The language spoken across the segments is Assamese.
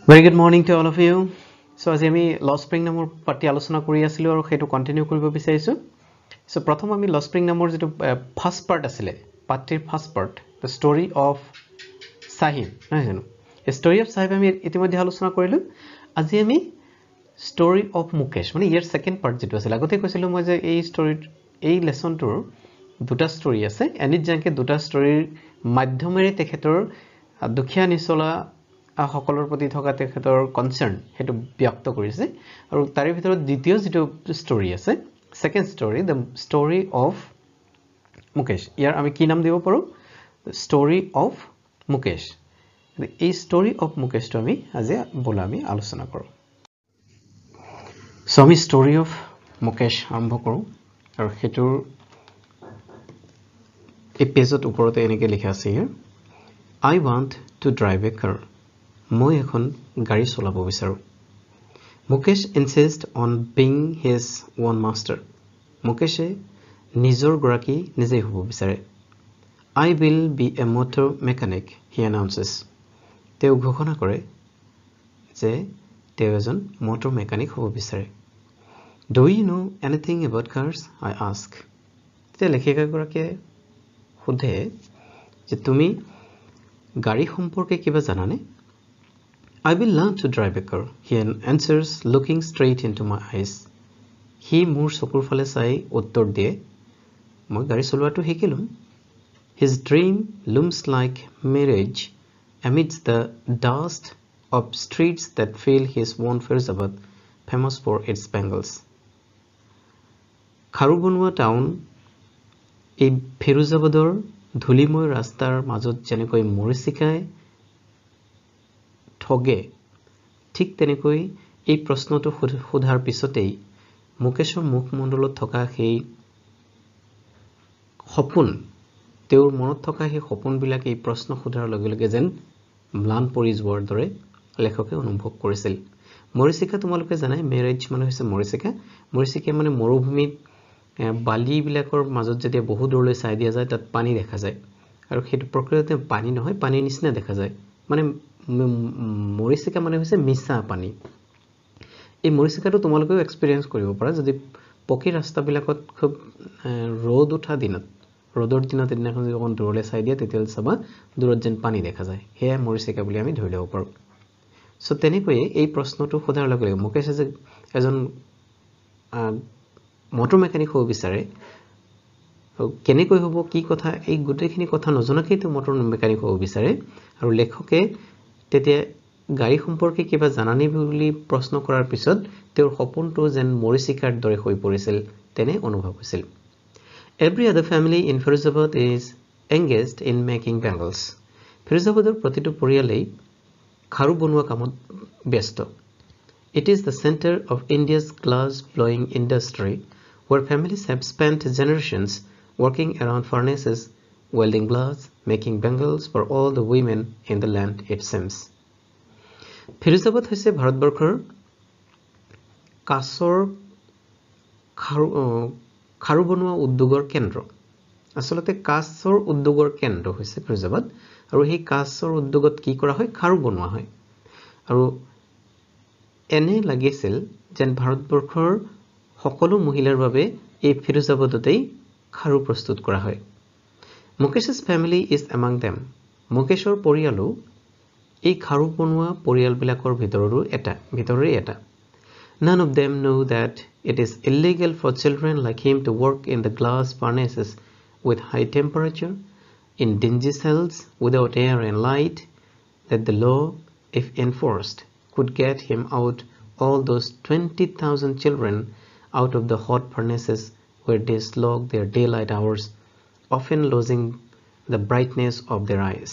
Very good morning to all of you. So আজি আমি লস স্প্ৰিং নামৰ পাটি আলোচনা কৰি আছিলো আৰু সেইটো কন্টিনিউ কৰিব বিচাৰিছো। So প্ৰথম আমি লস স্প্ৰিং নামৰ যেটো ফাৰ্স্ট পাৰ্ট আছিলে পাটিৰ first part the story of Sahib নহয় জানো story of Sahib আমি ইতিমধ্যে আলোচনা কৰিলো। আজি আমি story of Mukesh মানে ইয়াৰ সেকেন্ড পাৰ্ট যেটো আছিল আগতে কৈছিলো মই যে এই ষ্টৰীৰ এই লেসনটোৰ দুটা ষ্টৰী আছে এনিত জানকে দুটা ষ্টৰীৰ মাধ্যমেৰে তেখেতৰ দুখিয়া নিচলা সকলৰ প্ৰতি থকা তেখেতৰ কনসাৰ্ন হেতু ব্যক্ত কৰিছে আৰু তাৰে ভিতৰত দ্বিতীয় যেটো ষ্টৰী আছে second story the story of Mukesh ইয়াৰ আমি কি নাম দিব পাৰো story of Mukesh এই story of Mukesh টো আমি আজি বলামি আলোচনা কৰো সো আমি story of Mukesh আৰম্ভ কৰো আৰু হেতুৰ এই পেজত ওপৰতে এনেকৈ লিখা আছে here I want to drive a car মই এখন গাড়ী চলাব বিচাৰো Mukesh insist on being his own master মুকেশে নিজৰ গৰাকী নিজে হ'ব বিচাৰে I will be a motor mechanic he announces তেওঁ ঘোষণা কৰে যে তেওঁ এজন motor mechanic হ'ব বিচাৰে Do you know anything about cars I ask তে লেখিকা গৰাকীয়ে সোধে যে তুমি গাড়ী সম্পৰ্কে কিবা জানানে I will learn to drive a car. He answers, looking straight into my eyes. He মোৰ চকুৰ ফালে চাই উত্তৰ দিয়ে মই গাড়ী চলোৱাটো শিকিলুম His dream looms like marriage amidst the dust of streets that fill his own Firozabad, famous for its bangles. খাৰুবনুৱা টাউন এই ফিৰোজাবাদৰ ধুলিময় ৰাস্তাৰ মাজত যেনেকৈ মৰিচিকায় ঠগে ঠিক তেনেকৈ এই প্ৰশ্নটো সোধাৰ পিছতেই মুকেশৰ মুখমণ্ডলত থকা সেই সপোন তেওঁৰ মনত থকা সেই সপোনবিলাক এই প্ৰশ্ন সোধাৰ লগে লগে যেন ম্লান পৰি যোৱাৰ দৰে লেখকে অনুভৱ কৰিছিল মৰিচিকা তোমালোকে জানাই মেৰেজ মানে হৈছে মৰিচিকা মানে মৰুভূমিত বালি বিলাকৰ মাজত যেতিয়া বহু দূৰলৈ চাই দিয়া যায় তাত পানী দেখা যায় আৰু সেইটো প্ৰকৃততে পানী নহয় পানীৰ নিচিনা দেখা যায় মানে মৰিচিকা মানে হৈছে মিছা পানী এই মৰিচিকাটো তোমালোকেও এক্সপেৰিয়েন্স কৰিব পাৰা যদি পকি ৰাস্তাবিলাকত খুব ৰ'দ উঠা দিনত ৰ'দৰ দিনত এদিনাখন যদি অকণ দূৰলৈ চাই দিয়া তেতিয়ালে চাবা দূৰত যেন পানী দেখা যায় হেয়া মৰিচিকা বুলি আমি ধৰি ল'ব পাৰো সো তেনেকৈ এই প্ৰশ্নটো সোধাৰ লগে লগে মুকেশ যে এজন মটৰ মেকানিক হ'ব বিচাৰে কেনেকৈ হ'ব কি কথা এই গোটেইখিনি কথা নজনাকৈ তো মটৰ মেকানিক হ'ব বিচাৰে আৰু লেখকে তেতিয়া গাড়ী সম্পৰ্কে কিবা জানানি বুলি প্ৰশ্ন কৰাৰ পিছত তেওঁৰ সপোনটো যেন মৰিচিকাৰ দৰে হৈ পৰিছিল তেনে অনুভৱ হৈছিল Every other family in Firozabad is engaged in making bangles. Firozabadৰ প্ৰতিটো পৰিয়ালেই খাৰু বনোৱা কামত ব্যস্ত It is the center of India's glass blowing industry where families have spent generations working around furnaces welding glass making bangles for all the women in the land it seems Firozabad হৈছে ভাৰতবৰ্ষৰ কাছৰ খাৰু বনোৱা উদ্যোগৰ কেন্দ্ৰ আসলতে কাছৰ উদ্যোগৰ কেন্দ্ৰ হৈছে Firozabad আৰু এই কাছৰ উদ্যোগত কি কৰা হয় খাৰু বনোৱা হয় আৰু এনে লাগিছিল যেন ভাৰতবৰ্ষৰ সকলো মহিলাৰ বাবে এই Firozabadতেই খাৰু প্ৰস্তুত কৰা হয় Mukesh's family is among them মুকেশৰ পৰিয়ালো এই খাৰু বনোৱা পৰিয়ালবিলাকৰ ভিতৰৰে এটা None of them know that it is illegal for children like him to work in the glass furnaces with high temperature in dingy cells without air and light that the law if enforced could get him out all those 20,000 children out of the hot furnaces where they slog their daylight hours often losing the brightness of their eyes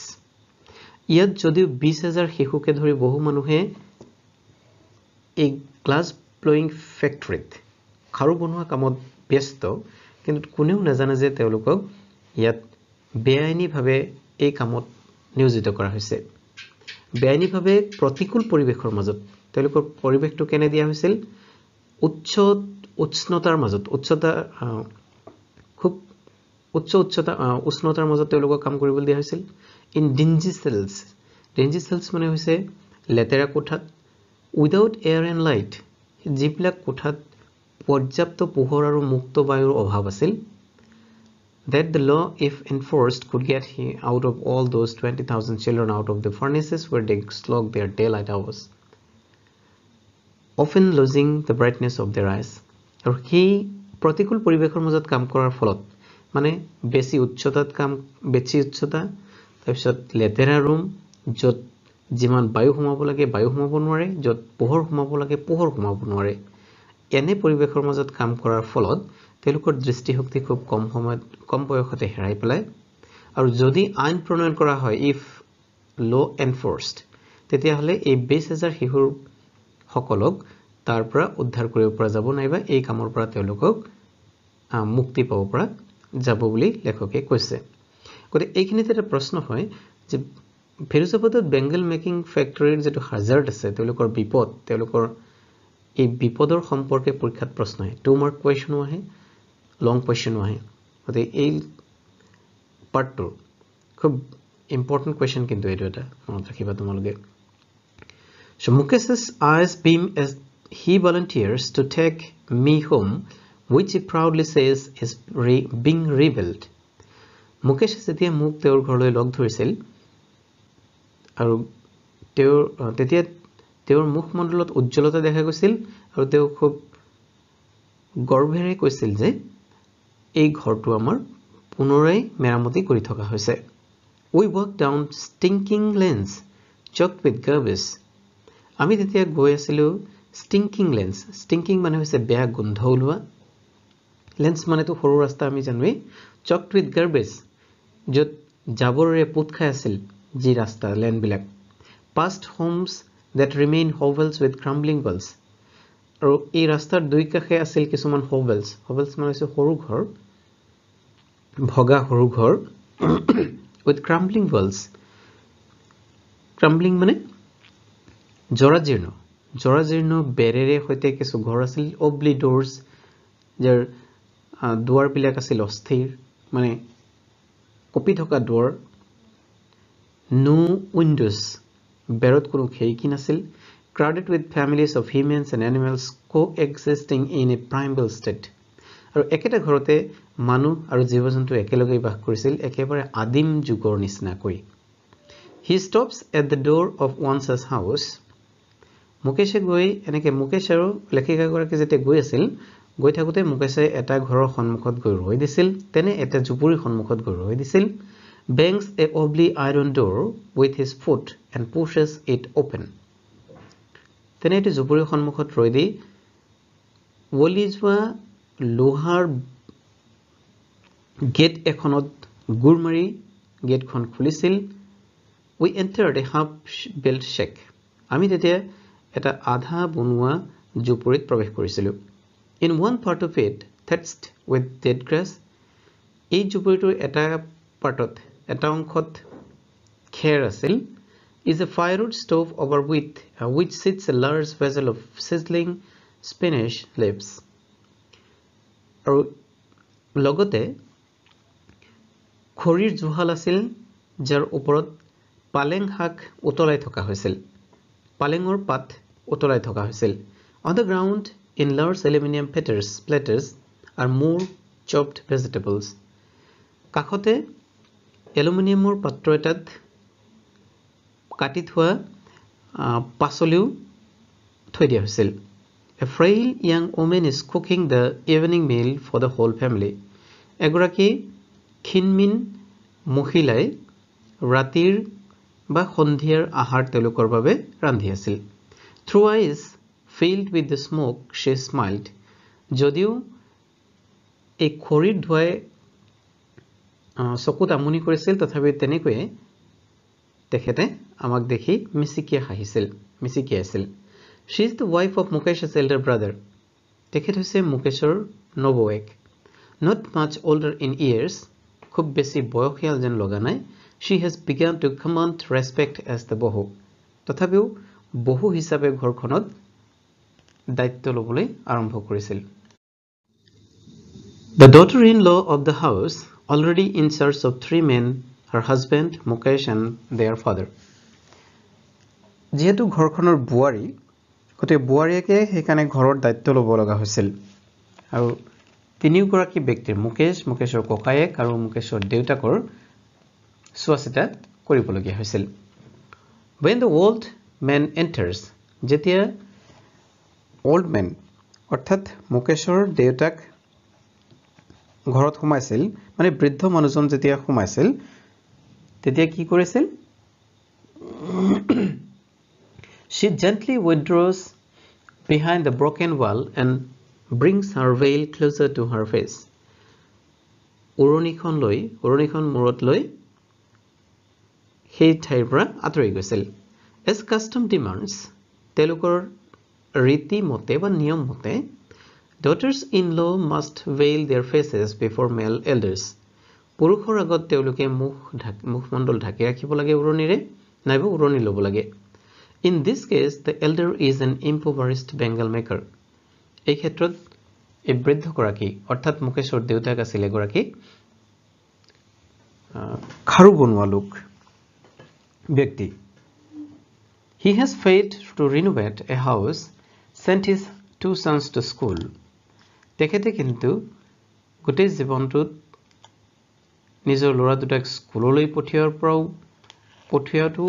ইয়াত যদিও 20,000 শিশুকে ধৰি বহু মানুহে এই গ্লাস ব্লোয়িং ফ্যাক্টৰীত খাৰু বনোৱা কামত ব্যস্ত কিন্তু কোনেও নাজানে যে তেওঁলোকক ইয়াত বেআইনীভাৱে এই কামত নিয়োজিত কৰা হৈছে বেআইনীভাৱে প্ৰতিকূল পৰিৱেশৰ মাজত তেওঁলোকৰ পৰিৱেশটো কেনে দিয়া হৈছিল উষ্ণতাৰ মাজত খুব উষ্ণতাৰ মাজত তেওঁলোকক কাম কৰিবলৈ দিয়া হৈছিল in dingy cells মানে হৈছে লেতেৰা কোঠাত উইদাউট এয়াৰ এণ্ড লাইট যিবিলাক কোঠাত পৰ্যাপ্ত পোহৰ আৰু মুক্ত বায়ুৰ অভাৱ আছিল that the law if enforced could get out of all those 20,000 children out of the furnaces where they slog their daylight hours often losing the brightness of their eyes আৰু সেই প্ৰতিকূল পৰিৱেশৰ মাজত কাম কৰাৰ ফলত মানে বেছি উচ্চতা তাৰপিছত লেতেৰা ৰুম য'ত যিমান বায়ু সোমাব লাগে বায়ু সোমাব নোৱাৰে য'ত পোহৰ সোমাব লাগে পোহৰ সোমাব নোৱাৰে এনে পৰিৱেশৰ মাজত কাম কৰাৰ ফলত তেওঁলোকৰ দৃষ্টিশক্তি খুব কম বয়সতে হেৰাই পেলায় আৰু যদি আইন প্ৰণয়ন কৰা হয় ইফ ল এনফৰ্সড তেতিয়াহ'লে এই 20,000 শিশুৰ সকলক তাৰ পৰা উদ্ধাৰ কৰিব পৰা যাব নাইবা এই কামৰ পৰা তেওঁলোকক মুক্তি পাব পৰা যাব বুলি লেখকে কৈছে গতিকে এইখিনিতে এটা প্ৰশ্ন হয় যে ফিৰোজাবাদত বেংগল মেকিং ফেক্টৰীৰ যেটো হাজাৰ্ড আছে তেওঁলোকৰ বিপদ তেওঁলোকৰ এই বিপদৰ সম্পৰ্কে পৰীক্ষাত প্ৰশ্ন আহে 2 মাৰ্ক কোৱেশ্চন আহে লং কোৱেশ্চন আহে গতিকে এই পাৰ্টটো খুব ইম্পৰ্টেন্ট কোৱেশ্চন কিন্তু এইটো এটা মনত ৰাখিবা তোমালোকে So Mukesh's eyes beam as he volunteers to take me home, which he proudly says is being rebuilt. Mukesh যেতিয়া মোক তেওঁৰ ঘৰলৈ লগ ধৰিছিল আৰু তেতিয়া তেওঁৰ মুখমণ্ডলত উজ্জ্বলতা দেখা গৈছিল আৰু তেওঁ খুব গৰ্বেৰে কৈছিল যে এই ঘৰটো আমাৰ পুনৰাই মেৰামতি কৰি থকা হৈছে We walked down stinking lanes choked with garbage. আমি তেতিয়া গৈ আছিলো স্টিংকিং লেন্স স্টিংকিং মানে হৈছে বেয়া গোন্ধ ওলোৱা লেন্স মানে তো সৰু ৰাস্তা আমি জানোৱেই চকড উইথ গাৰ্বেজ য'ত জাবৰেৰে পুত খাই আছিল যি ৰাস্তা লেন বিলাক past homes that remain hovels with crumbling walls আৰু এই ৰাস্তাৰ দুই কাষে আছিল কিছুমান hovels মানে হৈছে সৰু ঘৰ ভগা সৰু ঘৰ with crumbling walls crumbling মানে জৰাজীৰ্ণ বেৰেৰে হৈতে কিছু ঘৰ আছিল obli doors যাৰ দুৱাৰ বিলাক আছিল অস্থিৰ মানে কপি থকা দুৱাৰ no windows বেৰত কোনো খিৰিকী নাছিল crowded with families of humans and animals coexisting in a primal state আৰু একেটা ঘৰতে মানুহ আৰু জীৱ-জন্তু একেলগে বাস কৰিছিল একেবাৰে আদিম যুগৰ নিচিনা কৰি he stops at the door of one's house মুকেশে গৈ এনেকে মুকেশ আৰু লেখিকা গৰাকী যেতে গৈ আছিল গৈ থাকোতে মুকেশে এটা ঘৰৰ সন্মুখত গৈ ৰৈ দিছিল তেনে এটা জুপুৰিৰ সন্মুখত গৈ ৰৈ দিছিল bangs a oblong iron door with his foot and pushes it open তেনে এটা জুপুৰিৰ সন্মুখত ৰৈ দি ওলি যোৱা লোহাৰ গেট এখনত গুৰমাৰি গেটখন খুলিছিল we entered a half built shack আমি তেতিয়া এটা আধা বনোৱা জুপুৰিত প্ৰৱেশ কৰিছিলো in one part of it thatched with dead grass এই জুপুৰিটোৰ এটা পাৰ্টত এটা অংশত খেৰ আছিল is a firewood stove over which sits a large vessel of sizzling spinach leaves আৰু লগতে খৰিৰ জুহাল আছিল যাৰ ওপৰত পালেং শাক উতলাই থকা হৈছিল পালেঙৰ পাত উতলাই থকা হৈছিল on the ground in large aluminum platters are more chopped vegetables কাষতে এলুমিনিয়ামৰ পাত্ৰ এটাত কাটি থোৱা পাচলিও থৈ দিয়া হৈছিল a frail young woman is cooking the evening meal for the whole family এগৰাকী ক্ষীণমিন মহিলাই ৰাতিৰ বা সন্ধিয়াৰ আহাৰ তেওঁলোকৰ বাবে ৰান্ধি আছিল through eyes filled with the smoke she smiled যদিও এই খৰিৰ ধোঁৱাই চকুত আমনি কৰিছিল তথাপি তেনেকৈ তেখেতে আমাক দেখি মিচিকি আছিল she is the wife of Mukesh's elder brother তেখেত হৈছে মুকেশৰ নবৌৱেক not much older in years খুব বেছি বয়সীয়াল যেন লগা নাই she has begun to command respect as the bohu তথাপিও বহু হিচাপে ঘৰখনত দায়িত্ব লবলৈ আৰম্ভ কৰিছিল the daughter-in-law of the house already in charge of 3 men her husband Mukesh and their father যেহেতু ঘৰখনৰ বুৱাৰী গতে বুৱাৰীকে সেইকাৰণে ঘৰৰ দায়িত্ব ল'ব লগা হৈছিল আৰু তিনিগৰাকী ব্যক্তিৰ মুকেশৰ ককায়েক আৰু মুকেশৰ দেউতাকৰ চোৱাচিতা কৰিবলগীয়া হৈছিল when the old man enters যেতিয়া old man অৰ্থাৎ মুকেশৰ দেউতাক ঘৰত সোমাইছিল মানে বৃদ্ধ মানুহজন যেতিয়া সোমাইছিল তেতিয়া কি কৰিছিল she gently withdraws behind the broken wall and brings her veil closer to her face উৰণিখন মূৰত লৈ সেই ঠাইৰ পৰা আঁতৰি গৈছিল as custom demands তেওঁলোকৰ ৰীতি মতে বা নিয়ম মতে daughters-in-law must veil their faces before male elders পুৰুষৰ আগত তেওঁলোকে মুখমণ্ডল ঢাকি ৰাখিব লাগে উৰণিৰে নাইবা উৰণি ল'ব লাগে in this case the elder is an impoverished bengal maker এই ক্ষেত্ৰত এই বৃদ্ধগৰাকী অৰ্থাৎ মুকেশৰ দেউতাক আছিল এগৰাকী খাৰু বনোৱা লোক ব্যক্তি he has failed to renovate a house sent his two sons to school তেখেতে কিন্তু গোটেই জীৱনটোত নিজৰ ল'ৰা দুটাক স্কুললৈ পঠিওৱাটো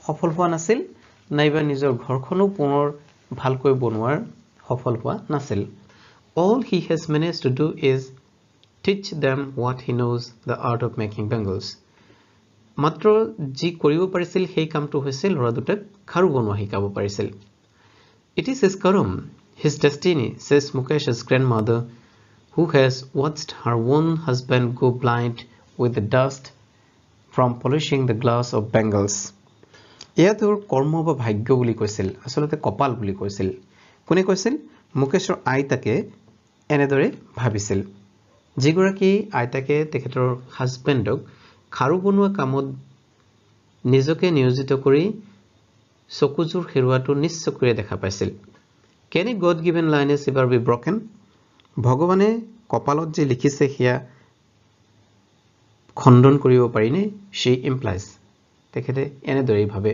সফল হোৱা নাছিল নাইবা নিজৰ ঘৰখনো পুনৰ ভালকৈ বনোৱাৰ সফল হোৱা নাছিল all he has managed to do is teach them what he knows the art of making bangles মাত্ৰ যি কৰিব পাৰিছিল সেই কামটো হৈছিল ল'ৰা দুটাক খাৰু বনোৱা শিকাব পাৰিছিল it is his karam his destiny says Mukesh's grandmother who has watched her own husband go blind with the dust from polishing the glass of bangles এয়া তেওঁৰ কৰ্ম বা ভাগ্য বুলি কৈছিল আসলতে কপাল বুলি কৈছিল কোনে কৈছিল মুকেশৰ আইতাকে এনেদৰে ভাবিছিল যিগৰাকী আইতাকে তেখেতৰ হাজবেণ্ডক খাৰু বনোৱা কামত নিজকে নিয়োজিত কৰি চকুজুৰ হেৰুৱাটো নিশ্চয়কৈ দেখা পাইছিল can a god given lineage ever be broken ভগৱানে কপালত যে লিখিছে হিয়া খণ্ডন কৰিব পাৰিনে she implies তেখেতে এনেদৰে ভাবে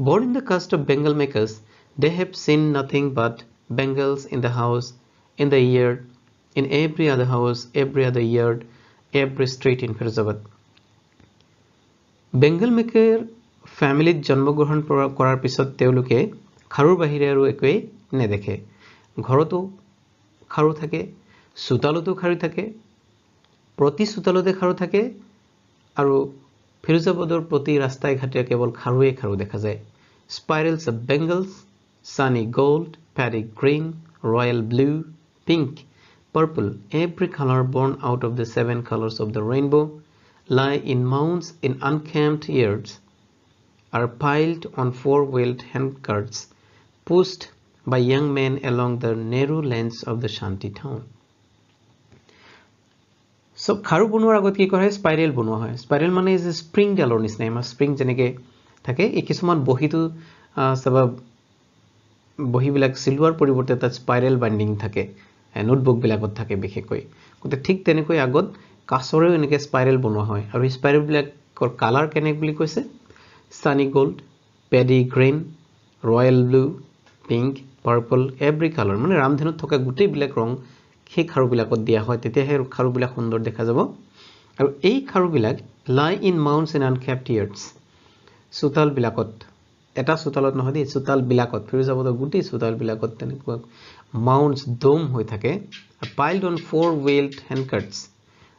born in the caste of Bengal makers they have seen nothing but bangles in the house in the yard in every other house every other yard every street in Firozabad Bengal maker ফ্যামিলিত জন্মগ্ৰহণ কৰাৰ পিছত তেওঁলোকে খাৰুৰ বাহিৰে আৰু একোৱেই নেদেখে ঘৰতো খাৰু থাকে সুতালতো খাৰু থাকে প্ৰতি সুতালতে খাৰু থাকে আৰু ফিৰোজাবাদৰ প্ৰতি ৰাস্তাই ঘাটে কেৱল খাৰুৱে খাৰু দেখা যায় spirals of bangles sunny gold paddy green royal blue pink purple every color born out of the 7 colors of the rainbow lie in mounds in unkempt yards are piled on four-wheeled handcarts pushed by young men along the narrow lanes of the shanty town so খাৰু বনোৱাৰ আগত কি কৰে স্পাইৰেল বনোৱা হয় স্পাইৰেল মানে ইজ স্প্ৰিং ডালৰ নিচিনা আমাৰ স্প্ৰিং যেনেকে থাকে এই কিছুমান বহিটো সব বহিবিলাক সিলভাৰ পৰিৱৰ্তে তাত স্পাইৰেল বাইন্ডিং থাকে নোটবুক বিলাকত থাকে বিশেষকৈ গতে ঠিক তেনেকৈ আগত কাছৰেও এনেকে স্পাইৰেল বনোৱা হয় আৰু স্পাইৰেল বিলাকৰ কালাৰ কেনে বুলি কৈছে sunny gold paddy green royal blue pink purple every color মানে ৰামধেনুত থকা গোটেই বিলাক ৰং সেই খাৰু বিলাকত দিয়া হয় তেতিয়াহে খাৰু বিলাক সুন্দৰ দেখা যাব আৰু এই খাৰু বিলাক lie in mounds in unkept yards সুতাল বিলাকত এটা সুতালত নহয় দি সুতাল বিলাকত ফিৰোজাবাদৰ গোটেই সুতাল বিলাকত তেনেকুৱা mounds dome হৈ থাকে piled on four-wheeled handcarts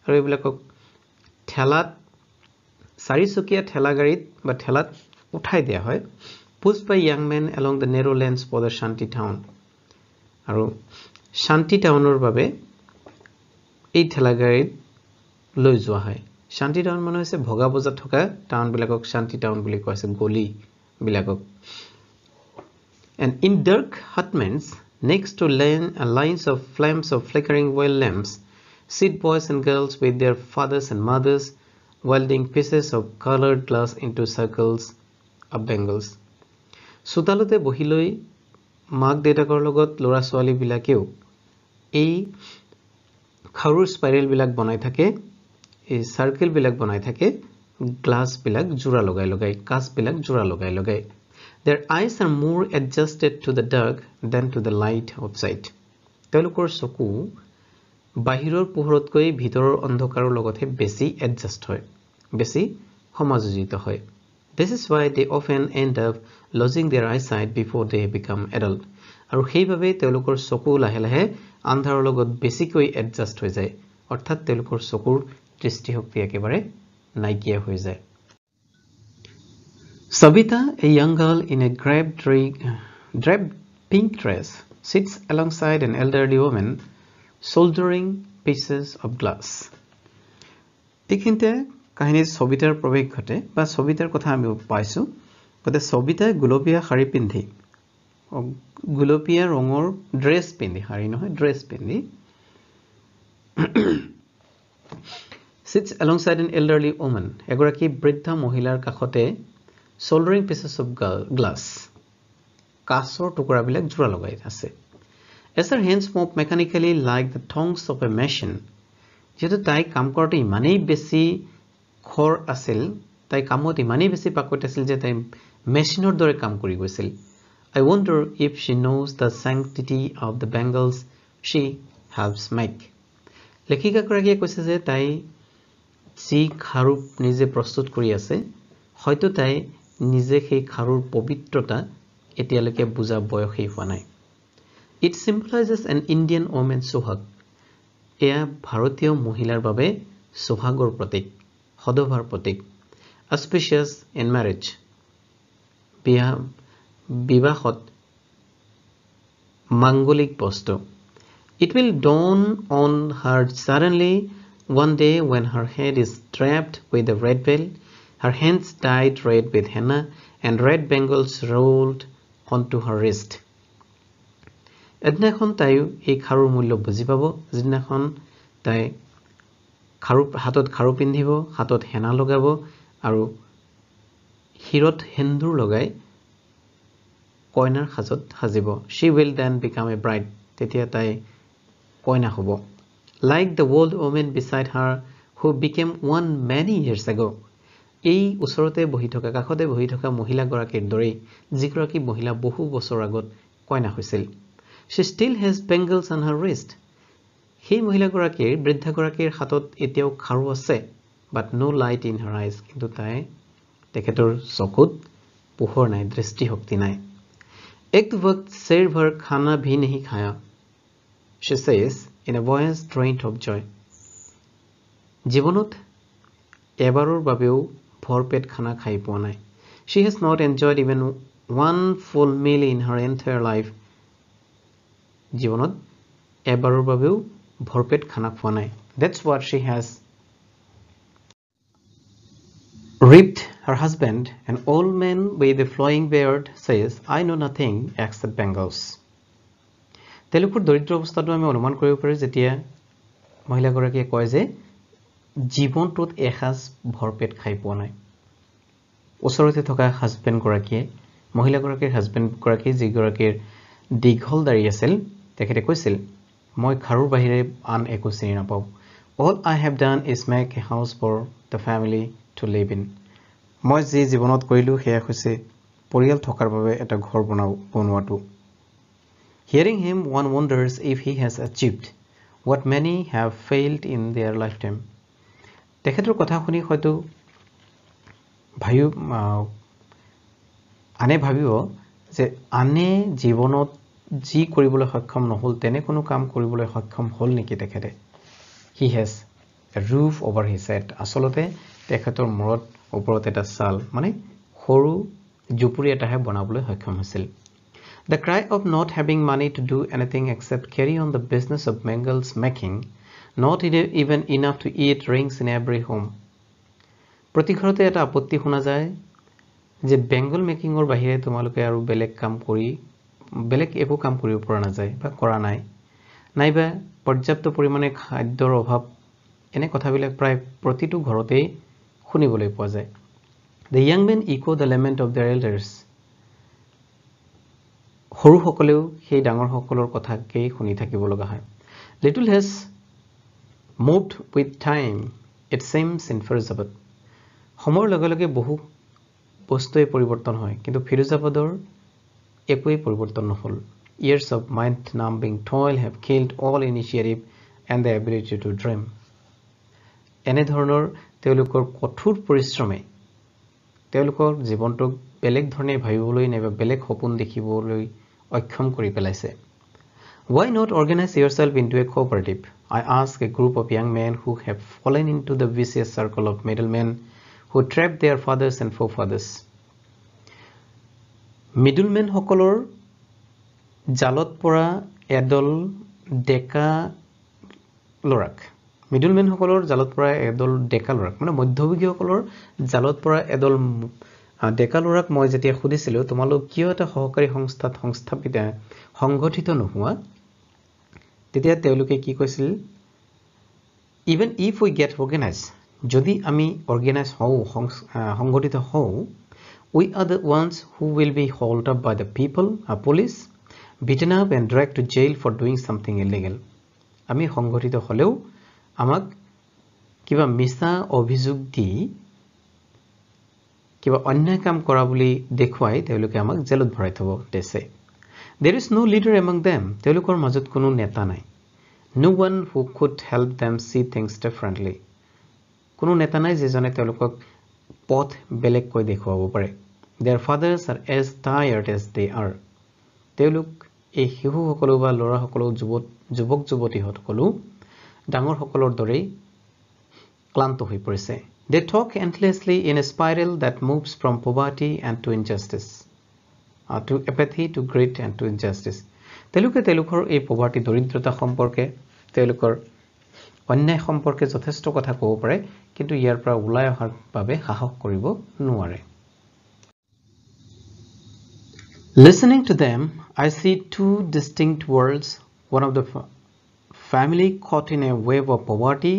আৰু এইবিলাকক ঠেলাত চাৰিচকীয়া ঠেলা গাড়ীত বা ঠেলাত উঠাই দিয়া হয় pushed by young men along the narrow lanes for the shanty town আৰু shanty townৰ বাবে এই ঠেলা গাড়ীত লৈ যোৱা হয় shanty town মানে হৈছে ভগা বজাত থকা টাউন বিলাকক shanty town বুলি কোৱা আছে গলি বিলাকক and in dark hutments next to lines of flames of flickering oil lamps sit boys and girls with their fathers and mothers welding pieces of colored glass into circles of bangles সুতালতে বহিলৈ মাক দেউতাকৰ লগত লৰা ছোৱালী বিলাকেও এই খাৰুৰ স্পাইৰেল বিলাক বনাই থাকে এই সার্কেল বিলাক বনাই থাকে গ্লাস বিলাক জোড়া লগাই লগাই কাঁচ বিলাক জোড়া লগাই লগাই Their eyes are more adjusted to the dark than to the light outside. তেওঁলোকৰ চকু বাহিৰৰ পোহৰতকৈ ভিতৰৰ অন্ধকাৰৰ লগতহে বেছি এডজাষ্ট হয়, বেছি সমাযোজিত হয়. This is why they often end up losing their eyesight before they become adult. আৰু সেইভাবে তেওঁলোকৰ চকু লাহে লাহে আন্ধাৰৰ লগত বেছিকৈ এডজাষ্ট হৈ যায়, অৰ্থাৎ তেওঁলোকৰ চকুৰ দৃষ্টিশক্তি একেবাৰে নাইকিয়া হৈ যায়. Savita, a young girl in a draped pink dress, sits alongside an elderly woman soldering pieces of glass. এইখিনিতে কাহিনীত সবিতাৰ প্ৰৱেশ ঘটে বা সবিতাৰ কথা আমি পাইছো. গতে সবিতাই গুলপীয়া শাৰী পিন্ধি, গুলপীয়া ৰঙৰ ড্ৰেছ পিন্ধি, শাৰী নহয় ড্ৰেছ পিন্ধি sits alongside an elderly woman, এগৰাকী বৃদ্ধা মহিলাৰ কাষতে soldering pieces of glass, কাঁচৰ টুকুৰাবিলাক জোৰা লগাই আছে. As her hands move mechanically like the tongues of a machine, যেহেতু তাই কাম কৰোঁতে ইমানেই বেছি খৰ আছিল, তাই কামত ইমানেই বেছি পাকৈত আছিল যে তাই মেচিনৰ দৰে কাম কৰি গৈছিল. I wonder if she knows the sanctity of the bangles she helps make. লেখিকাগৰাকীয়ে কৈছে যে তাই যি খাৰু নিজে প্ৰস্তুত কৰি আছে, হয়তো তাই নিজে সেই খাৰুৰ পবিত্ৰতা এতিয়ালৈকে বুজা বয়সেই হোৱা নাই. It symbolizes an Indian woman's sohag. এয়া ভাৰতীয় মহিলাৰ বাবে সোহাগৰ প্ৰতীক, সদভাৰ প্ৰতীক. Auspicious in marriage, বিবাহত মাঙ্গলিক বস্তু. It will dawn on her suddenly one day when her head is draped with a red veil, her hands dyed red with henna, and red bangles rolled onto her wrist. এদিনাখন তাইও এই খাৰুৰ মূল্য বুজি পাব, যিদিনাখন তাই হাতত খাৰু পিন্ধিব, হাতত হেনা লগাব আৰু শিৰত সেন্দুৰ লগাই কইনাৰ সাজত সাজিব. She will then become a bride. তেতিয়া তাই কইনা হ'ব. Like the old woman beside her who became one many years ago. এই ওচৰতে বহি থকা, কাষতে বহি থকা মহিলাগৰাকীৰ দৰেই যিগৰাকী মহিলা বহু বছৰ আগত কইনা হৈছিল. She still has bangles on her wrist. সেই মহিলাগৰাকীৰ, বৃদ্ধাগৰাকীৰ হাতত এতিয়াও খাৰু আছে, but no light in her eyes. কিন্তু তেখেতৰ চকুত পোহৰ নাই, দৃষ্টিশক্তি নাই. এক वक्त शेर भर खाना भी नहीं खाया, she says in a voice drained of joy. জীৱনত এবাৰৰ বাবেও ভৰপেট খানা খাই পোৱা নাই. She has not enjoyed even one full meal in her entire life. জীৱনত এবাৰৰ বাবেও ভৰপেট খানা খোৱা নাই. That's what she has. Ripped her husband, an old man with a flowing beard, says, I know nothing except bangles. তেওঁলোকৰ দৰিদ্ৰ অৱস্থাটো আমি অনুমান কৰিব পাৰোঁ যেতিয়া মহিলাগৰাকীয়ে কয় যে জীৱনটোত এসাঁজ ভৰপেট খাই পোৱা নাই. ওচৰতে থকা হাজবেণ্ডগৰাকীয়ে, মহিলাগৰাকীৰ হাজবেণ্ডগৰাকী যিগৰাকীৰ দীঘল দাঢ়ি আছিল, তেখেতে কৈছিল, মই খাৰুৰ বাহিৰে আন একো চিনি নাপাওঁ. All I have done is make a house for the family to live in. মই যি জীৱনত কৰিলোঁ সেয়া হৈছে পৰিয়াল থকাৰ বাবে এটা ঘৰ বনোৱাটো. Hearing him, one wonders if he has achieved what many have failed in their lifetime. তেখেতৰ কথা শুনি হয়তো আনে ভাবিব যে আনে জীৱনত যি কৰিবলৈ সক্ষম নহল তেনে কোনো কাম কৰিবলৈ সক্ষম হল নেকি তেখেতে. He has a roof over his head. আচলতে তেখেতৰ মূৰত ওপৰত এটা ছাল, মানে সৰু জুপুৰি এটাহে বনাবলৈ সক্ষম হৈছিল. The cry of not having money to do anything except carry on the business of bangles making, not even enough to eat, rings in every home. প্ৰতি ঘৰতে এটা আপত্তি শুনা যায় যে বেংগল মেকিঙৰ বাহিৰে তোমালোকে আৰু বেলেগ একো কাম কৰিব পৰা নাযায় বা কৰা নাই, নাইবা পৰ্যাপ্ত পৰিমাণে খাদ্যৰ অভাৱ. এনে কথাবিলাক প্ৰায় প্ৰতিটো ঘৰতেই শুনিবলৈ পোৱা যায়. The young men echo the lament of their elders. সৰুসকলেও সেই ডাঙৰসকলৰ কথাকেই শুনি থাকিব লগা হয়. Little has moved with time, it seems, in Firoozabad. সময়ৰ লগে লগে বহু বস্তুৱে পৰিৱৰ্তন হয় কিন্তু ফিৰোজাবাদৰ একোৱেই পৰিৱৰ্তন নহল years of mind-numbing toil have killed all initiative and the ability to dream এনে ধৰণৰ তেওঁলোকৰ কঠোৰ পৰিশ্ৰমে তেওঁলোকৰ জীৱনটোক বেলেগ ধৰণে ভাবিবলৈ নাইবা বেলেগ সপোন দেখিবলৈ অক্ষম কৰি পেলাইছে Why not organize yourself into a cooperative? I ask a group of young men who have fallen into the vicious circle of middlemen who trapped their fathers and forefathers. Middlemen সকলৰ জালত পৰা এদল ডেকা লৰাক মিডলমেন সকলৰ জালত পৰা এদল ডেকা লৰাক মানে মধ্যভোগীসকলৰ জালত পৰা এদল ডেকা লৰাক মই যেতিয়া খুদিছিলো তোমালোক কিয় এটা সহকাৰী সংস্থাত সংস্থাপিত সংগঠিত নোহোৱা তেতিয়া তেওঁলোকে কি কৈছিল even if we get organized যদি আমি অৰ্গেনাইজ হও সংগঠিত হও we are the ones who will be hauled up by the people police beaten up and dragged to jail for doing something illegal আমি সংগঠিত হলেও আমাক কিবা মিছা অভিযোগ দি কিবা অন্যায় কাম কৰা বুলি দেখুৱাই তেওঁলোকে আমাক জেলত ভৰাই থব দেছে There is no leader among them. তেওঁলোকৰ মাজত কোনো নেতা নাই No one who could help them see things differently. কোনো নেতা নাই যিজনে তেওঁলোকক পথ বেলেগ কৈ দেখুৱাব পাৰে Their fathers are as tired as they are. তেওঁলোক এই শিশুসকল বা ল'ৰাসকল যুৱক যুৱতীসকল ডাঙৰ সকলৰ দৰে ক্লান্ত হৈ পৰিছে They talk endlessly in a spiral that moves from poverty and to injustice. To apathy, to greed, and to injustice. তেওঁলোকে তেওঁলোকৰ এই poverty দৰিদ্ৰতা সম্পৰ্কে তেওঁলোকৰ অন্যায় সম্পৰ্কে যথেষ্ট কথা ক'ব পাৰে কিন্তু ইয়াৰ পৰা ওলাই অহাৰ বাবে সাহস কৰিব নোৱাৰে Listening to them, I see two distinct worlds, one of the family caught in a wave of poverty,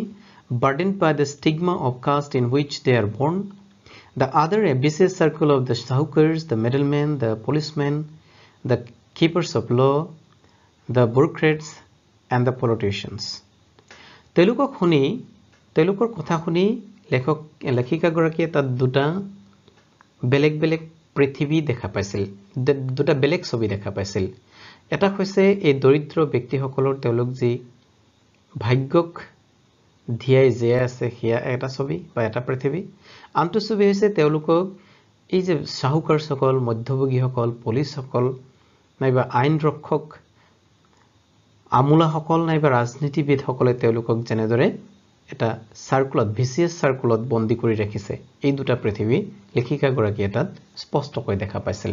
burdened by the stigma of caste in which they are born, the other a vicious circle of the sahukars, the middlemen, the policemen, the keepers of law, the bureaucrats, and the politicians. তেওঁলোকৰ কথা শুনি লেখিকাগৰাকীয়ে তাত দুটা বেলেগ বেলেগ পৃথিৱী দেখা পাইছিল দুটা বেলেগ ছবি দেখা পাইছিল এটা হৈছে এই দৰিদ্ৰ ব্যক্তিসকলৰ তেওঁলোক যি ভাগ্যক ধিয়াই জীয়াই আছে হিয়া এটা ছবি বা এটা পৃথিৱী আনটো ছবি হৈছে তেওঁলোকক এই যে সাহুকাৰসকল মধ্যভোগীসকল পুলিচসকল নাইবা আইন ৰক্ষক আমুলাসকল নাইবা ৰাজনীতিবিদসকলে তেওঁলোকক যেনেদৰে এটা সাৰ্কুলত ভিচিয়াছ সাৰ্কুলত বন্দী কৰি ৰাখিছে এই দুটা পৃথিৱী লেখিকাগৰাকী এটাত স্পষ্টকৈ দেখা পাইছিল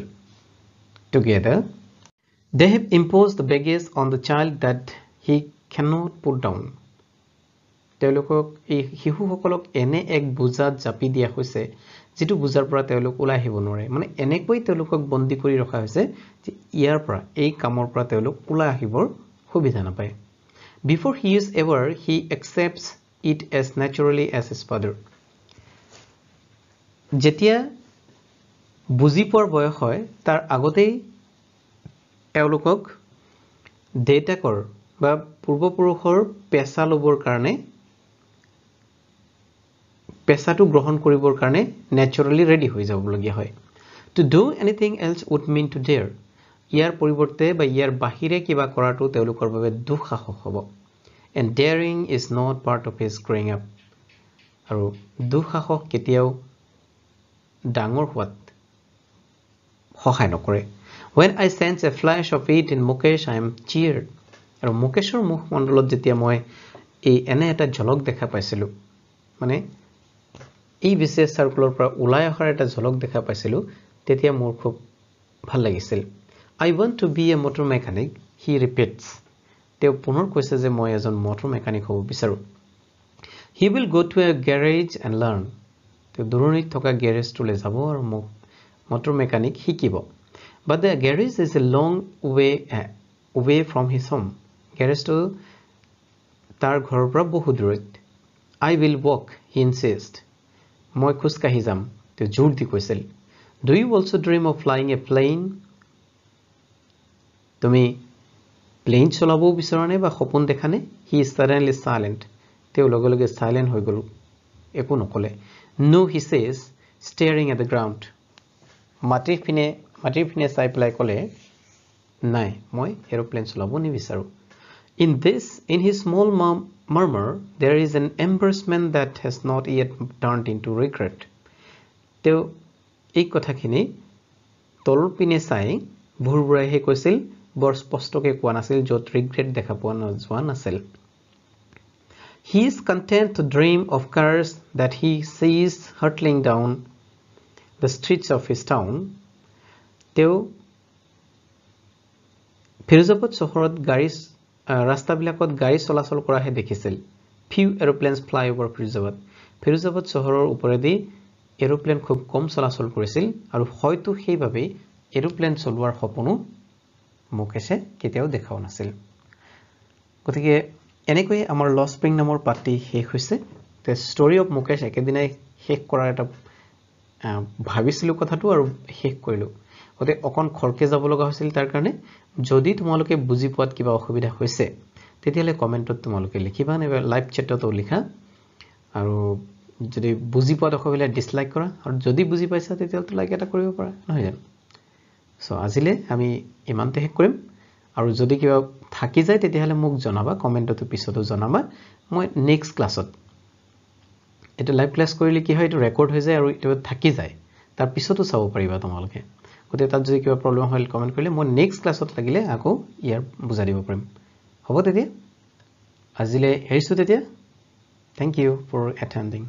Together, they have imposed the baggage on the child that he cannot put down. তেওঁলোকক এই শিশুসকলক এনে এক বুজাত জাপি দিয়া হৈছে যেটো বুজাৰ পৰা তেওঁলোক ওলাই আহিব নোৱাৰে মানে এনেকৈ তেওঁলোকক বন্দী কৰি ৰখা হৈছে যে ইয়াৰ পৰা এই কামৰ পৰা তেওঁলোক ওলাই আহিবৰ সুবিধা নাপায় Before he is ever, he accepts it as naturally as his father. যেতিয়া বুজি পোৱাৰ বয়স হয় তাৰ আগতেই তেওঁলোকক দেউতাকৰ বা পূৰ্বপুৰুষৰ পেছা লবৰ কাৰণে পেছাটো গ্ৰহণ কৰিবৰ কাৰণে ন্যাচুৰালি ৰেডি হৈ যাবলগীয়া হয় To do anything else would mean to dare. ইয়াৰ পৰিৱৰ্তে বা ইয়াৰ বাহিৰে কিবা কৰাটো তেওঁলোকৰ বাবে দুঃসাহস হ'ব And daring is not part of his growing up. আৰু দুঃসাহস কেতিয়াও ডাঙৰ হোৱাত সহায় নকৰে When I sense a flash of it in Mukesh, I am cheered. আৰু মুকেশৰ মুখমণ্ডলত যেতিয়া মই এই এনে এটা ঝলক দেখা পাইছিলো মানে এই বিশেষ সাৰ্কুলৰ পৰা ওলাই অহাৰ এটা ঝলক দেখা পাইছিলো তেতিয়া মোৰ খুব ভাল লাগিছিল I want to be a motor mechanic, he repeats. তেওঁ পুনৰ কৈছে যে মই এজন মটৰ মেকানিক হ'ব বিচাৰো He will go to a garage and learn. তেওঁ দূৰণিত থকা গেৰেজটোলৈ যাব আৰু মটৰ মেকানিক শিকিব But the garage is a long way away from his home. গেৰেজটো তাৰ ঘৰৰ পৰা বহু দূৰত I will walk, he insists. মই খোজকাঢ়ি যাম তেওঁ জোৰ দি কৈছিল Do you also dream of flying a plane? তুমি প্লেন চলাব বিচাৰনে বা সপোন দেখানে He is suddenly silent. তেওঁ লগে লগে silent হৈ গল একো নকলে No, he says, staring at the ground. মাটিৰ পিনে চাই পেলাই ক'লে নাই মই এৰোপ্লেন চলাব নিবিচাৰো in his small murmur there is an embarrassment that has not yet turned into regret তেও এই কথাখিনি তলৰ পিনে চাই ভুৰভুৰাই হে কৈছিল বৰ স্পষ্টকে কোৱা নাছিল যত ৰিগ্ৰেট দেখা পোৱা যোৱা নাছিল He is content to dream of cars that he sees hurtling down the streets of his town. Teo Firuzabad চহৰত ৰাস্তাবিলাকত গাড়ী চলাচল কৰাহে দেখিছিল Few aeroplanes fly over Firuzabad. Firuzabad চহৰৰ ওপৰেদি এৰোপ্লেন খুব কম চলাচল কৰিছিল আৰু হয়তো সেইভাবে এৰোপ্লেন চলোৱাৰ সপোনো মুকেশে কেতিয়াও দেখাও নাছিল গতিকে এনেকৈ আমাৰ লস স্প্ৰিং নামৰ পাঠটি শেষ হৈছে তে ষ্টৰী অফ মুকেশ একেদিনাই শেষ কৰাৰ এটা ভাবিছিলো কথাটো আৰু শেষ কৰিলো গতে অকন খৰকে যাব লগা হৈছিল তাৰ কাৰণে যদি তোমালোকে বুজি পোৱাত কিবা অসুবিধা হৈছে তেতিয়ালে কমেন্টত তোমালোকে লিখিবা নেবা লাইভ চেটতো লিখা আৰু যদি বুজি পোৱাত অসুবিধা ডিসলাইক কৰা আৰু যদি বুজি পাইছা তেতিয়ালে লাইক এটা কৰিব পাৰা নহয় জানো সো আজিলে আমি ইমানতে শেষ কৰিম আৰু যদি কিবা থাকি যায় তেতিয়ালে মোক জনাবা কমেন্টত পিছতো জনাবা মই নেক্সট ক্লাছত এটা লাইভ ক্লাস কৰিলে কি হয় এটা ৰেকৰ্ড হৈ যায় আৰু এটা থাকি যায় তাৰ পিছতো চাব পাৰিবা তোমালোকে গতে তাত যদি কিবা প্ৰবলেম হয় কমেন্ট কৰিলে মই নেক্সট ক্লাছত লাগিলে আকৌ ইয়াৰ বুজা দিব পাৰিম হ'ব তেতিয়া আজিলে এৰিছো তেতিয়া থ্যাংক ইউ ফৰ এটেন্ডিং